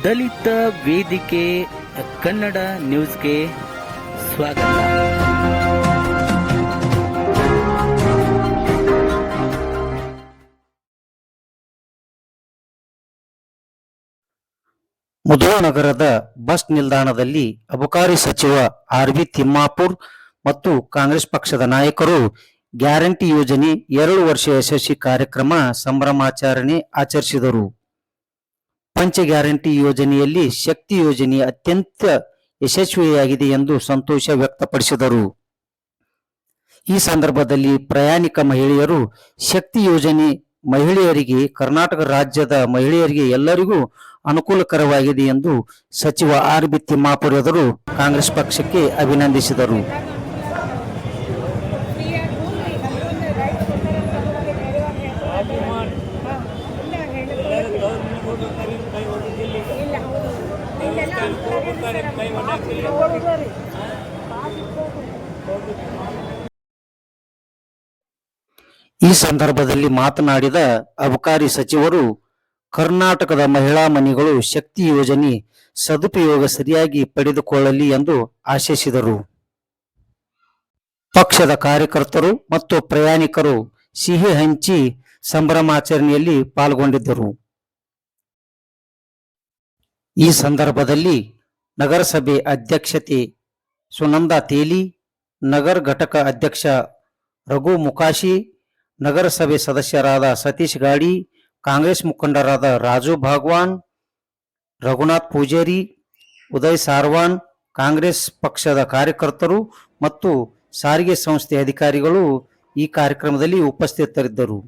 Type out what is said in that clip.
ದಲಿತ ವೇದಿಕೆ ಕನ್ನಡ ನ್ಯೂಸ್ಗೆ ಸ್ವಾಗತ. ಮುಧೋಳ ನಗರದ ಬಸ್ ನಿಲ್ದಾಣದಲ್ಲಿ ಅಬಕಾರಿ ಸಚಿವ ಆರ್.ವಿ. ತಿಮ್ಮಾಪುರ್ ಮತ್ತು ಕಾಂಗ್ರೆಸ್ ಪಕ್ಷದ ನಾಯಕರು ಗ್ಯಾರಂಟಿ ಯೋಜನೆ 2 ವರ್ಷ ಯಶಸ್ವಿ ಕಾರ್ಯಕ್ರಮ ಸಂಭ್ರಮಾಚರಣೆ ಆಚರಿಸಿದರು. ಪಂಚ ಗ್ಯಾರಂಟಿ ಯೋಜನೆಯಲ್ಲಿ ಶಕ್ತಿ ಯೋಜನೆ ಅತ್ಯಂತ ಯಶಸ್ವಿಯಾಗಿದೆ ಎಂದು ಸಂತೋಷ ವ್ಯಕ್ತಪಡಿಸಿದರು. ಈ ಸಂದರ್ಭದಲ್ಲಿ ಪ್ರಯಾಣಿಕ ಮಹಿಳೆಯರು ಶಕ್ತಿ ಯೋಜನೆ ಮಹಿಳೆಯರಿಗೆ, ಕರ್ನಾಟಕ ರಾಜ್ಯದ ಮಹಿಳೆಯರಿಗೆ ಎಲ್ಲರಿಗೂ ಅನುಕೂಲಕರವಾಗಿದೆ ಎಂದು ಸಚಿವ ಆರ್.ಬಿ. ತಿಮ್ಮಾಪುರ್ ಅವರು ಕಾಂಗ್ರೆಸ್ ಪಕ್ಷಕ್ಕೆ ಅಭಿನಂದಿಸಿದರು. ಈ ಸಂದರ್ಭದಲ್ಲಿ ಮಾತನಾಡಿದ ಅಬಕಾರಿ ಸಚಿವರು, ಕರ್ನಾಟಕದ ಮಹಿಳಾ ಮನೆಗಳು ಶಕ್ತಿ ಯೋಜನೆ ಸದುಪಯೋಗ ಸರಿಯಾಗಿ ಪಡೆದುಕೊಳ್ಳಲಿ ಎಂದು ಆಶಿಸಿದರು. ಪಕ್ಷದ ಕಾರ್ಯಕರ್ತರು ಮತ್ತು ಪ್ರಯಾಣಿಕರು ಸಿಹಿ ಹಂಚಿ ಸಂಭ್ರಮಾಚರಣೆಯಲ್ಲಿ ಪಾಲ್ಗೊಂಡಿದ್ದರು. ಈ ಸಂದರ್ಭದಲ್ಲಿ ನಗರಸಭೆ ಅಧ್ಯಕ್ಷತೆ ಸುನಂದಾ ತೇಲಿ, ನಗರ ಘಟಕ ಅಧ್ಯಕ್ಷ ರಘು ಮುಕಾಶಿ, ನಗರಸಭೆ ಸದಸ್ಯರಾದ ಸತೀಶ್ ಗಾಡಿ, ಕಾಂಗ್ರೆಸ್ ಮುಖಂಡರಾದ ರಾಜು ಭಾಗವಾನ್, ರಘುನಾಥ್ ಪೂಜಾರಿ, ಉದಯ್ ಸಾರ್ವಾನ್, ಕಾಂಗ್ರೆಸ್ ಪಕ್ಷದ ಕಾರ್ಯಕರ್ತರು ಮತ್ತು ಸಾರಿಗೆ ಸಂಸ್ಥೆ ಅಧಿಕಾರಿಗಳು ಈ ಕಾರ್ಯಕ್ರಮದಲ್ಲಿ ಉಪಸ್ಥಿತರಿದ್ದರು.